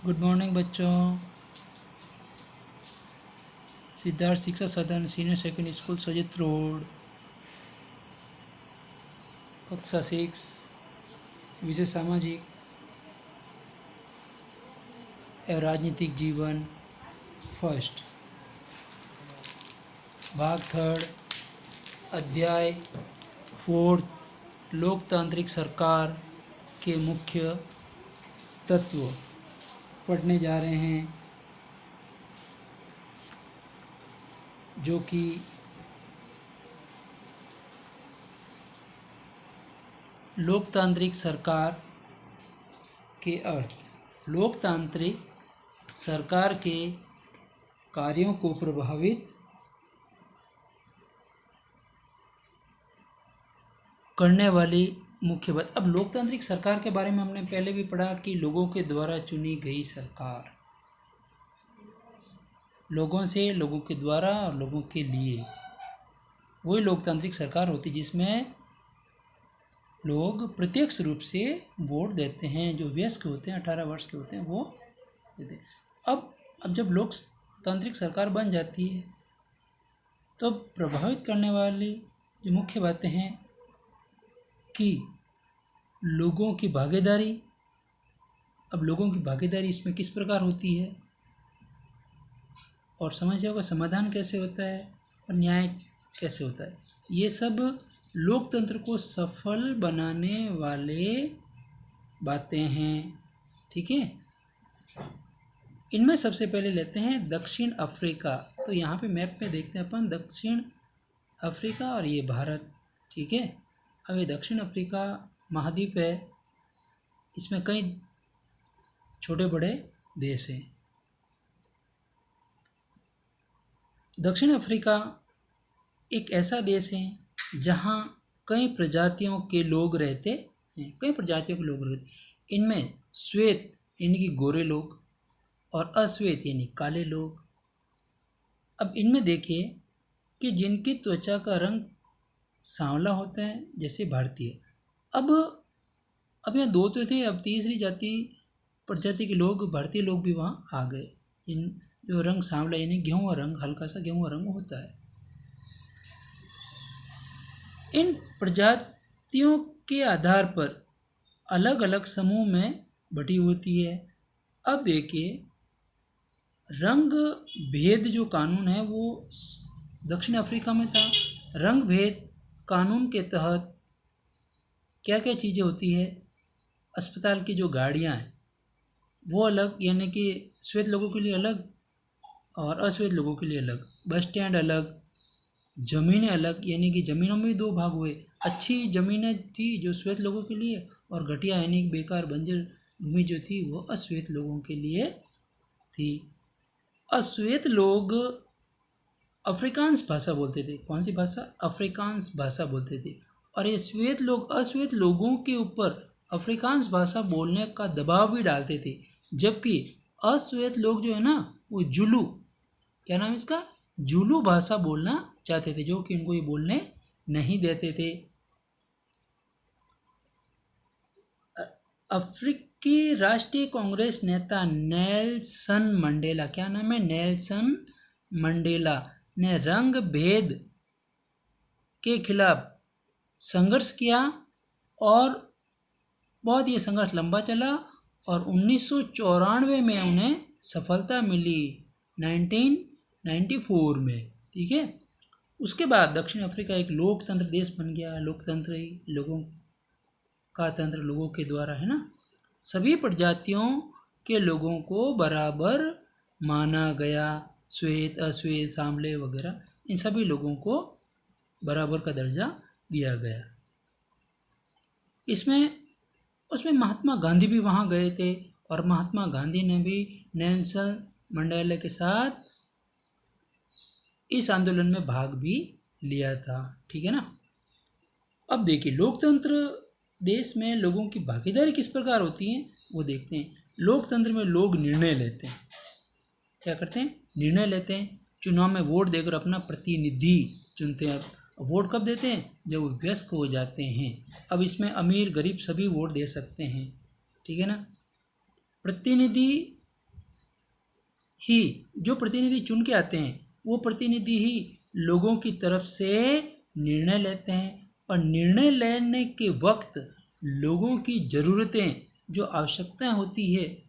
Good morning बच्चों। सिद्धार्थ शिक्षा सदन सीनियर सेकेंडरी स्कूल सजित रोड, कक्षा 6, विषय सामाजिक एवं राजनीतिक जीवन, फर्स्ट, भाग 3, अध्याय 4, लोकतांत्रिक सरकार के मुख्य तत्व पढ़ने जा रहे हैं, जो कि लोकतांत्रिक सरकार के अर्थ। लोकतांत्रिक सरकार के कार्यों को प्रभावित करने वाली मुख्य बात। अब लोकतांत्रिक सरकार के बारे में हमने पहले भी पढ़ा कि लोगों के द्वारा चुनी गई सरकार, लोगों से, लोगों के द्वारा और लोगों के लिए, वही लोकतांत्रिक सरकार होती जिसमें लोग प्रत्यक्ष रूप से वोट देते हैं। जो वयस्क होते हैं, 18 वर्ष के होते हैं, वो देते हैं। अब जब लोकतांत्रिक सरकार बन जाती है तो प्रभावित करने वाली जो मुख्य बातें हैं कि लोगों की भागीदारी। अब लोगों की भागीदारी इसमें किस प्रकार होती है और समस्याओं का समाधान कैसे होता है और न्याय कैसे होता है, ये सब लोकतंत्र को सफल बनाने वाले बातें हैं। ठीक है, इनमें सबसे पहले लेते हैं दक्षिण अफ्रीका। तो यहाँ पे मैप में देखते हैं अपन दक्षिण अफ्रीका और ये भारत। ठीक है, अब ये दक्षिण अफ्रीका महाद्वीप है, इसमें कई छोटे बड़े देश हैं। दक्षिण अफ्रीका एक ऐसा देश है जहाँ कई प्रजातियों के लोग रहते हैं। इनमें श्वेत यानी कि गोरे लोग और अश्वेत यानी काले लोग। अब इनमें देखिए कि जिनकी त्वचा का रंग सांवला होता है, जैसे भारतीय। अब यहाँ दो तो थे, अब तीसरी प्रजाति के लोग, भारतीय लोग भी वहाँ आ गए। इन जो रंग सांवला यानी गेहूँ रंग, हल्का सा गेहूँ रंग होता है। इन प्रजातियों के आधार पर अलग अलग समूह में बटी होती है। अब देखिए, रंग भेद जो कानून है वो दक्षिण अफ्रीका में था। रंग भेद कानून के तहत क्या क्या चीज़ें होती है, अस्पताल की जो गाड़ियाँ हैं वो अलग, यानी कि श्वेत लोगों के लिए अलग और अश्वेत लोगों के लिए अलग, बस स्टैंड अलग, ज़मीनें अलग, यानी कि ज़मीनों में भी दो भाग हुए। अच्छी ज़मीनें थी जो श्वेत लोगों के लिए, और घटिया यानी कि बेकार बंजर भूमि जो थी वो अश्वेत लोगों के लिए थी। अश्वेत लोग अफ्रीकांस भाषा बोलते थे। कौन सी भाषा? अफ्रीकांस भाषा बोलते थे। और ये श्वेत लोग अश्वेत लोगों के ऊपर अफ्रीकांस भाषा बोलने का दबाव भी डालते थे, जबकि अश्वेत लोग जो है ना वो जुलू, क्या नाम इसका, जुलू भाषा बोलना चाहते थे, जो कि इनको ये बोलने नहीं देते थे। अफ्रीकी राष्ट्रीय कांग्रेस नेता नेल्सन मंडेला, क्या नाम है, नेल्सन मंडेला ने रंग भेद के खिलाफ संघर्ष किया और बहुत ये संघर्ष लंबा चला और 1994 में उन्हें सफलता मिली, 1994 में। ठीक है, उसके बाद दक्षिण अफ्रीका एक लोकतंत्र देश बन गया। लोकतंत्र ही लोगों का तंत्र, लोगों के द्वारा, है ना। सभी प्रजातियों के लोगों को बराबर माना गया, श्वेत, अश्वेत, सांवले वगैरह, इन सभी लोगों को बराबर का दर्जा दिया गया। उसमें महात्मा गांधी भी वहाँ गए थे और महात्मा गांधी ने भी नेल्सन मंडेला के साथ इस आंदोलन में भाग भी लिया था। ठीक है ना। अब देखिए, लोकतंत्र देश में लोगों की भागीदारी किस प्रकार होती है वो देखते हैं। लोकतंत्र में लोग निर्णय लेते हैं। क्या करते हैं? निर्णय लेते हैं। चुनाव में वोट देकर अपना प्रतिनिधि चुनते हैं। वोट कब देते हैं? जब वो वयस्क हो जाते हैं। अब इसमें अमीर गरीब सभी वोट दे सकते हैं। ठीक है ना। प्रतिनिधि ही जो प्रतिनिधि चुन के आते हैं वो प्रतिनिधि ही लोगों की तरफ से निर्णय लेते हैं और निर्णय लेने के वक्त लोगों की ज़रूरतें जो आवश्यकताएं होती है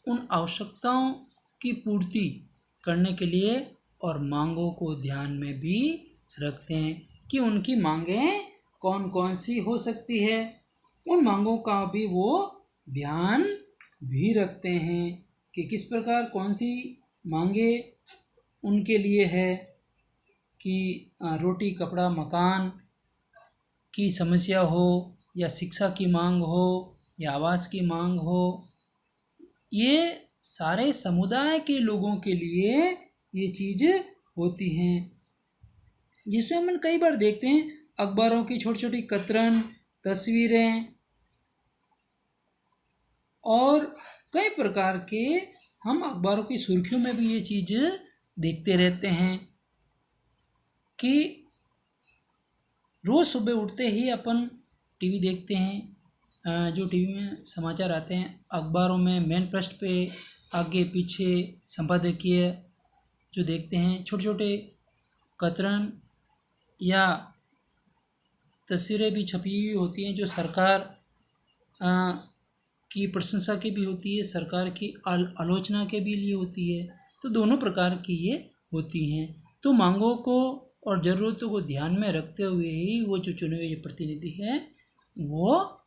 उन आवश्यकताओं की पूर्ति करने के लिए और मांगों को ध्यान में भी रखते हैं कि उनकी मांगें कौन कौन सी हो सकती है। उन मांगों का भी वो ध्यान भी रखते हैं कि किस प्रकार कौन सी मांगे उनके लिए है कि रोटी कपड़ा मकान की समस्या हो या शिक्षा की मांग हो या आवास की मांग हो। ये सारे समुदाय के लोगों के लिए ये चीज़ होती हैं, जिसमें हम कई बार देखते हैं अखबारों की छोटी छोटी कतरन तस्वीरें और कई प्रकार के हम अखबारों की सुर्खियों में भी ये चीज़ देखते रहते हैं कि रोज़ सुबह उठते ही अपन टीवी देखते हैं, जो टीवी में समाचार आते हैं अखबारों में मेन पृष्ठ पे आगे पीछे संपादकीय जो देखते हैं छोटे छोटे कतरन या तस्वीरें भी छपी हुई होती हैं जो सरकार की प्रशंसा की भी होती है, सरकार की आलोचना के भी लिए होती है। तो दोनों प्रकार की ये होती हैं। तो मांगों को और ज़रूरतों को ध्यान में रखते हुए ही वो जो चुने हुए प्रतिनिधि हैं वो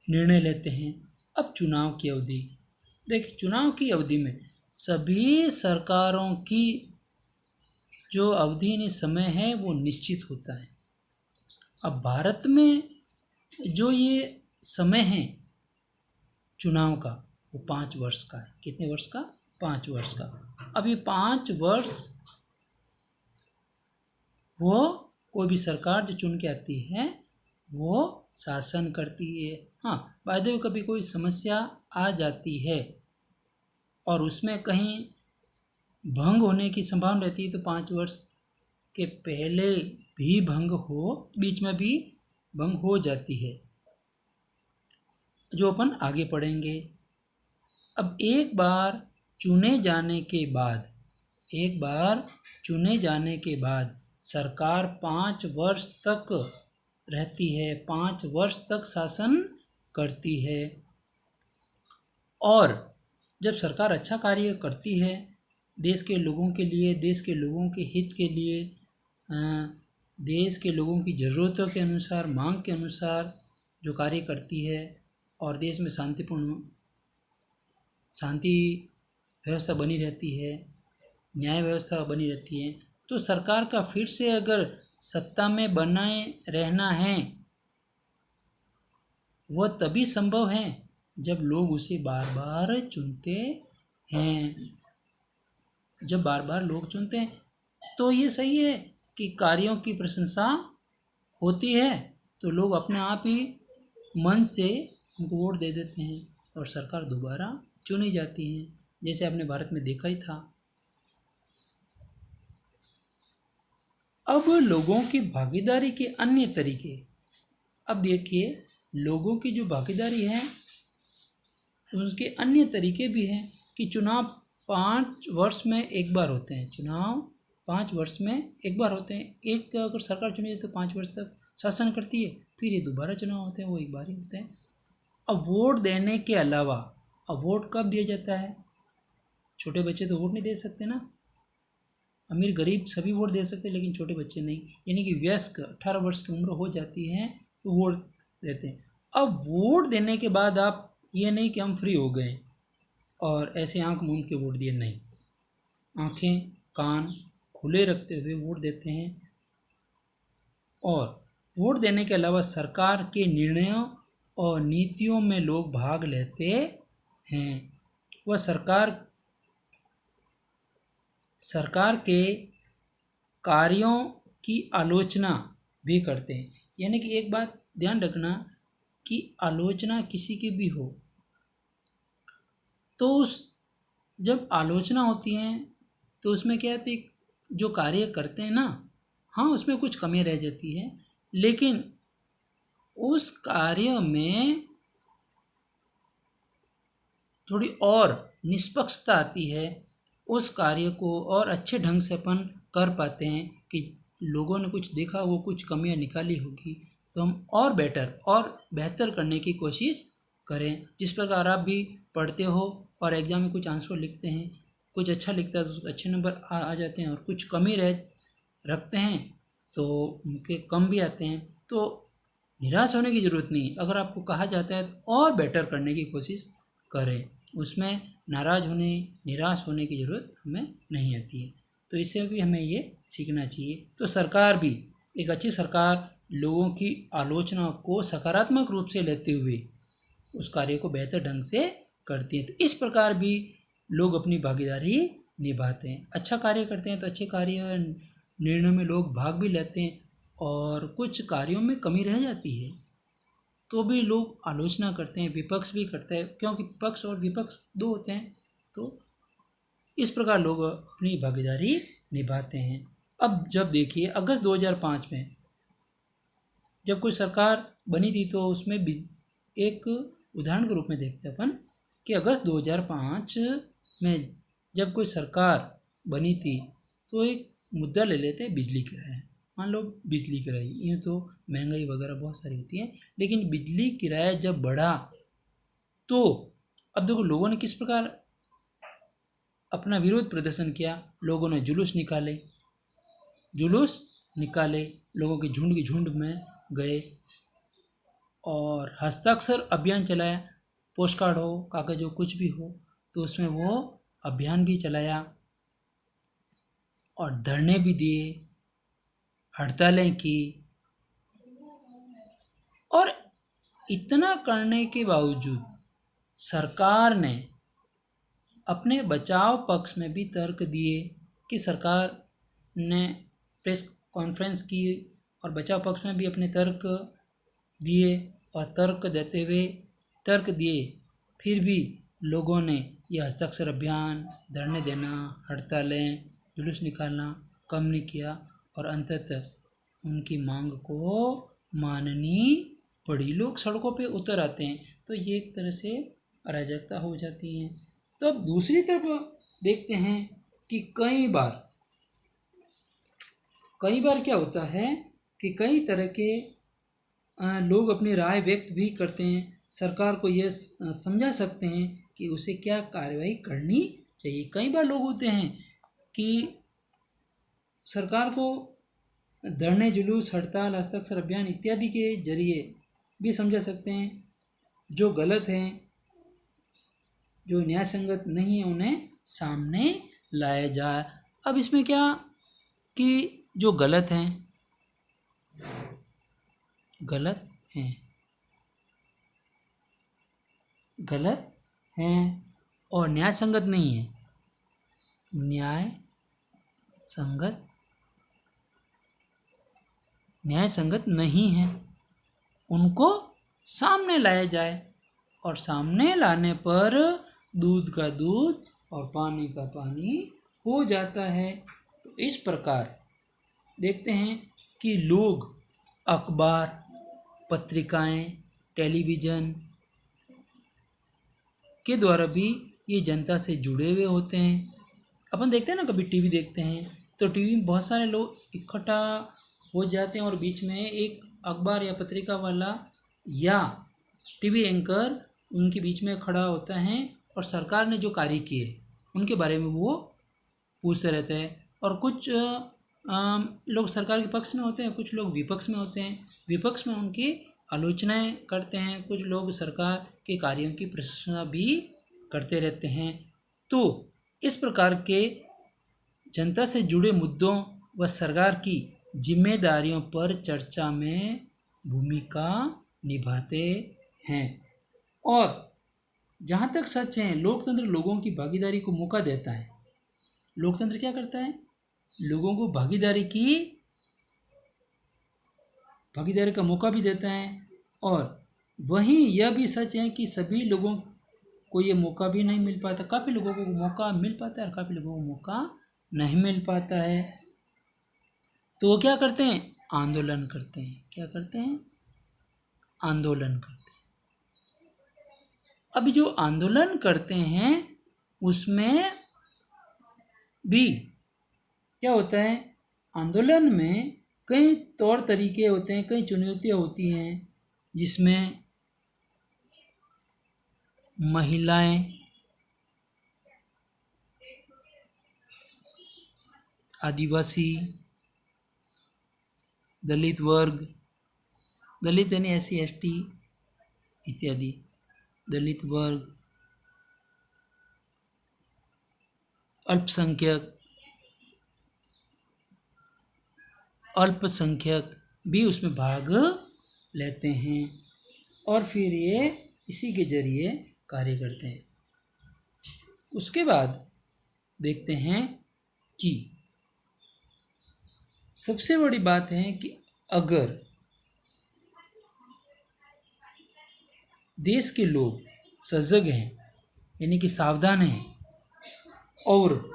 निर्णय लेते हैं। अब चुनाव की अवधि देखिए, चुनाव की अवधि में सभी सरकारों की जो अवधि ने समय है वो निश्चित होता है। अब भारत में जो ये समय है चुनाव का वो 5 वर्ष का है। कितने वर्ष का? 5 वर्ष का। अब ये 5 वर्ष वो कोई भी सरकार जो चुन के आती है वो शासन करती है। हाँ, बाय द वे कभी कोई समस्या आ जाती है और उसमें कहीं भंग होने की संभावना रहती है तो 5 वर्ष के पहले भी भंग हो, बीच में भी भंग हो जाती है, जो अपन आगे पढ़ेंगे। अब एक बार चुने जाने के बाद सरकार 5 वर्ष तक रहती है, 5 वर्ष तक शासन करती है। और जब सरकार अच्छा कार्य करती है देश के लोगों के लिए, देश के लोगों के हित के लिए, देश के लोगों की ज़रूरतों के अनुसार, मांग के अनुसार जो कार्य करती है और देश में शांति व्यवस्था बनी रहती है, न्याय व्यवस्था बनी रहती है, तो सरकार का फिर से अगर सत्ता में बनाए रहना है वह तभी संभव है जब लोग उसे बार बार चुनते हैं। जब बार बार लोग चुनते हैं तो ये सही है कि कार्यों की प्रशंसा होती है तो लोग अपने आप ही मन से उनको वोट दे देते हैं और सरकार दोबारा चुनी जाती है, जैसे आपने भारत में देखा ही था। अब लोगों की भागीदारी के अन्य तरीके। अब देखिए, लोगों की जो भागीदारी है उसके अन्य तरीके भी हैं कि चुनाव 5 वर्ष में एक बार होते हैं। चुनाव 5 वर्ष में एक बार होते हैं। एक अगर सरकार चुनी जाए तो 5 वर्ष तक शासन करती है, फिर ये दोबारा चुनाव होते हैं, वो एक बार ही होते हैं। अब वोट देने के अलावा, अब वोट कब दिया जाता है? छोटे बच्चे तो वोट नहीं दे सकते ना, अमीर गरीब सभी वोट दे सकते हैं लेकिन छोटे बच्चे नहीं, यानी कि वयस्क 18 वर्ष की उम्र हो जाती है तो वोट देते हैं। अब वोट देने के बाद आप ये नहीं कि हम फ्री हो गए और ऐसे आंख मूंद के वोट दिए, नहीं, आंखें कान खुले रखते हुए वोट देते हैं। और वोट देने के अलावा सरकार के निर्णयों और नीतियों में लोग भाग लेते हैं। वह सरकार के कार्यों की आलोचना भी करते हैं। यानी कि एक बात ध्यान रखना कि आलोचना किसी की भी हो तो जब आलोचना होती है तो उसमें क्या होती है, जो कार्य करते हैं ना, हाँ उसमें कुछ कमी रह जाती है लेकिन उस कार्य में थोड़ी और निष्पक्षता आती है, उस कार्य को और अच्छे ढंग से अपन कर पाते हैं कि लोगों ने कुछ देखा, वो कुछ कमियां निकाली होगी, तो हम और बेटर और बेहतर करने की कोशिश करें। जिस प्रकार आप भी पढ़ते हो और एग्ज़ाम में कुछ आंसर लिखते हैं, कुछ अच्छा लिखता है तो उसको अच्छे नंबर आ जाते हैं, और कुछ कमी रखते हैं तो उनके कम भी आते हैं। तो निराश होने की ज़रूरत नहीं। अगर आपको कहा जाता है तो और बेटर करने की कोशिश करें, उसमें नाराज़ होने, निराश होने की ज़रूरत हमें नहीं आती है। तो इससे भी हमें ये सीखना चाहिए। तो सरकार भी, एक अच्छी सरकार लोगों की आलोचना को सकारात्मक रूप से लेते हुए उस कार्य को बेहतर ढंग से करती है। तो इस प्रकार भी लोग अपनी भागीदारी निभाते हैं। अच्छा कार्य करते हैं तो अच्छे कार्य निर्णयों में लोग भाग भी लेते हैं, और कुछ कार्यों में कमी रह जाती है तो भी लोग आलोचना करते हैं, विपक्ष भी करता है, क्योंकि पक्ष और विपक्ष दो होते हैं। तो इस प्रकार लोग अपनी भागीदारी निभाते हैं। अब जब देखिए अगस्त 2005 में जब कोई सरकार बनी थी, तो उसमें एक उदाहरण के रूप में देखते हैं अपन कि अगस्त 2005 में जब कोई सरकार बनी थी तो एक मुद्दा ले लेते हैं बिजली किराया। मान लो बिजली किराया, यूँ तो महंगाई वगैरह बहुत सारी होती है, लेकिन बिजली किराया जब बढ़ा तो अब देखो लोगों ने किस प्रकार अपना विरोध प्रदर्शन किया। लोगों ने जुलूस निकाले, लोगों के झुंड में गए और हस्ताक्षर अभियान चलाया। पोस्ट कार्ड हो, कागज हो, कुछ भी हो, तो उसमें वो अभियान भी चलाया और धरने भी दिए, हड़तालें की। और इतना करने के बावजूद सरकार ने अपने बचाव पक्ष में भी तर्क दिए कि सरकार ने प्रेस कॉन्फ्रेंस की और बचाव पक्ष में भी अपने तर्क दिए, और तर्क दिए, फिर भी लोगों ने यह हस्ताक्षर अभियान, धरने देना, हड़तालें, जुलूस निकालना कम नहीं किया, और अंततः उनकी मांग को माननी पड़ी। लोग सड़कों पे उतर आते हैं, तो ये एक तरह से अराजकता हो जाती है। तो अब दूसरी तरफ देखते हैं कि कई बार क्या होता है कि कई तरह के लोग अपनी राय व्यक्त भी करते हैं, सरकार को यह समझा सकते हैं कि उसे क्या कार्रवाई करनी चाहिए। कई बार लोग होते हैं कि सरकार को धरने, जुलूस, हड़ताल, हस्ताक्षर अभियान इत्यादि के जरिए भी समझा सकते हैं। जो गलत हैं, जो न्याय संगत नहीं है, उन्हें सामने लाया जाए। अब इसमें क्या कि जो गलत हैं और न्याय संगत नहीं है, न्याय संगत नहीं है, उनको सामने लाया जाए। और सामने लाने पर दूध का दूध और पानी का पानी हो जाता है। तो इस प्रकार देखते हैं कि लोग अखबार, पत्रिकाएं, टेलीविज़न के द्वारा भी ये जनता से जुड़े हुए होते हैं। अपन देखते हैं ना, कभी टीवी देखते हैं तो टीवी में बहुत सारे लोग इकट्ठा हो जाते हैं, और बीच में एक अखबार या पत्रिका वाला या टीवी एंकर उनके बीच में खड़ा होता है, और सरकार ने जो कार्य किए उनके बारे में वो पूछते रहते हैं। और कुछ लोग सरकार के पक्ष में होते हैं, कुछ लोग विपक्ष में होते हैं। विपक्ष में उनकी आलोचनाएं करते हैं, कुछ लोग सरकार के कार्यों की प्रशंसा भी करते रहते हैं। तो इस प्रकार के जनता से जुड़े मुद्दों व सरकार की जिम्मेदारियों पर चर्चा में भूमिका निभाते हैं। और जहाँ तक सच है, लोकतंत्र लोगों की भागीदारी को मौका देता है। लोकतंत्र क्या करता है? लोगों को भागीदारी का मौका भी देता है। और वहीं यह भी सच है कि सभी लोगों को ये मौका भी नहीं मिल पाता। काफ़ी लोगों को मौका मिल पाता है और काफ़ी लोगों को मौका नहीं मिल पाता है। तो वो क्या करते हैं? आंदोलन करते हैं। क्या करते हैं? आंदोलन करते हैं। अभी जो आंदोलन करते हैं उसमें भी क्या होता है, आंदोलन में कई तौर तरीके होते हैं, कई चुनौतियाँ होती हैं, जिसमें महिलाएं, आदिवासी, दलित वर्ग, दलित यानी SC ST इत्यादि, दलित वर्ग, अल्पसंख्यक भी उसमें भाग लेते हैं और फिर ये इसी के जरिए कार्य करते हैं। उसके बाद देखते हैं कि सबसे बड़ी बात है कि अगर देश के लोग सजग हैं, यानी कि सावधान हैं, और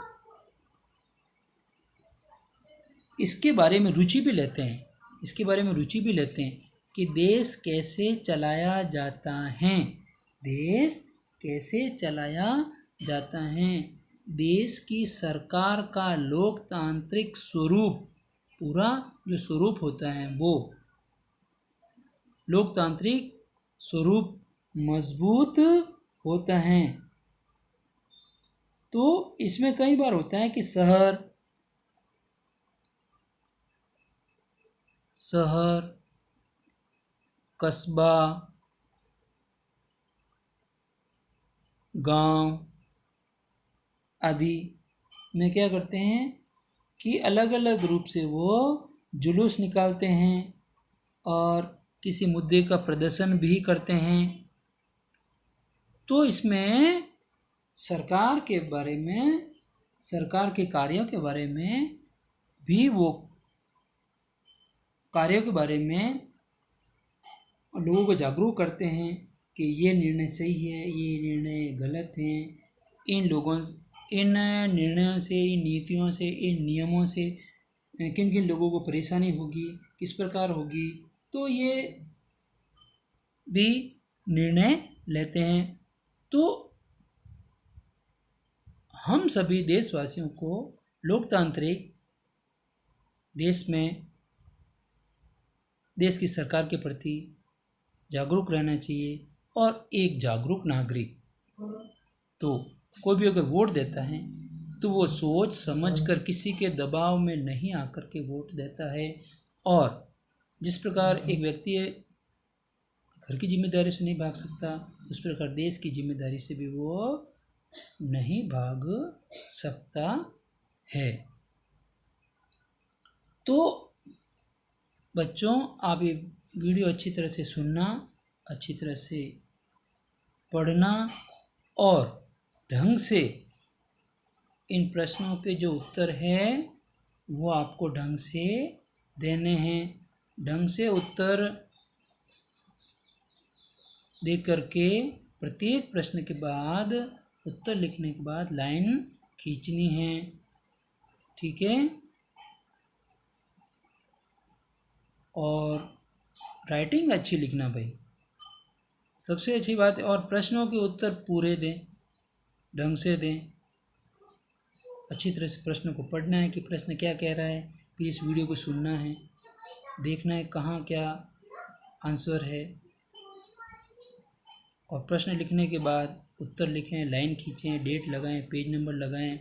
इसके बारे में रुचि भी लेते हैं, कि देश कैसे चलाया जाता है, देश की सरकार का लोकतांत्रिक स्वरूप, पूरा जो स्वरूप होता है वो लोकतांत्रिक स्वरूप मजबूत होता है। तो इसमें कई बार होता है कि शहर, कस्बा, गांव आदि में क्या करते हैं कि अलग अलग रूप से वो जुलूस निकालते हैं और किसी मुद्दे का प्रदर्शन भी करते हैं। तो इसमें सरकार के बारे में, सरकार के कार्यों के बारे में भी, वो कार्यों के बारे में लोगों को जागरूक करते हैं कि ये निर्णय सही है, ये निर्णय गलत है, इन निर्णयों से, इन नीतियों से, इन नियमों से किन किन लोगों को परेशानी होगी, किस प्रकार होगी, तो ये भी निर्णय लेते हैं। तो हम सभी देशवासियों को लोकतांत्रिक देश में देश की सरकार के प्रति जागरूक रहना चाहिए, और एक जागरूक नागरिक तो कोई भी अगर वोट देता है तो वो सोच समझकर, किसी के दबाव में नहीं आकर के वोट देता है। और जिस प्रकार एक व्यक्ति घर की जिम्मेदारी से नहीं भाग सकता, उस प्रकार देश की जिम्मेदारी से भी वो नहीं भाग सकता है। तो बच्चों, आप ये वीडियो अच्छी तरह से सुनना, अच्छी तरह से पढ़ना और ढंग से इन प्रश्नों के जो उत्तर है वो आपको ढंग से देने हैं। ढंग से उत्तर दे करके प्रत्येक प्रश्न के बाद, उत्तर लिखने के बाद लाइन खींचनी है, ठीक है। और राइटिंग अच्छी लिखना भाई, सबसे अच्छी बात है। और प्रश्नों के उत्तर पूरे दें, ढंग से दें। अच्छी तरह से प्रश्न को पढ़ना है कि प्रश्न क्या कह रहा है, फिर इस वीडियो को सुनना है, देखना है कहाँ क्या आंसर है, और प्रश्न लिखने के बाद उत्तर लिखें, लाइन खींचें, डेट लगाएं, पेज नंबर लगाएं,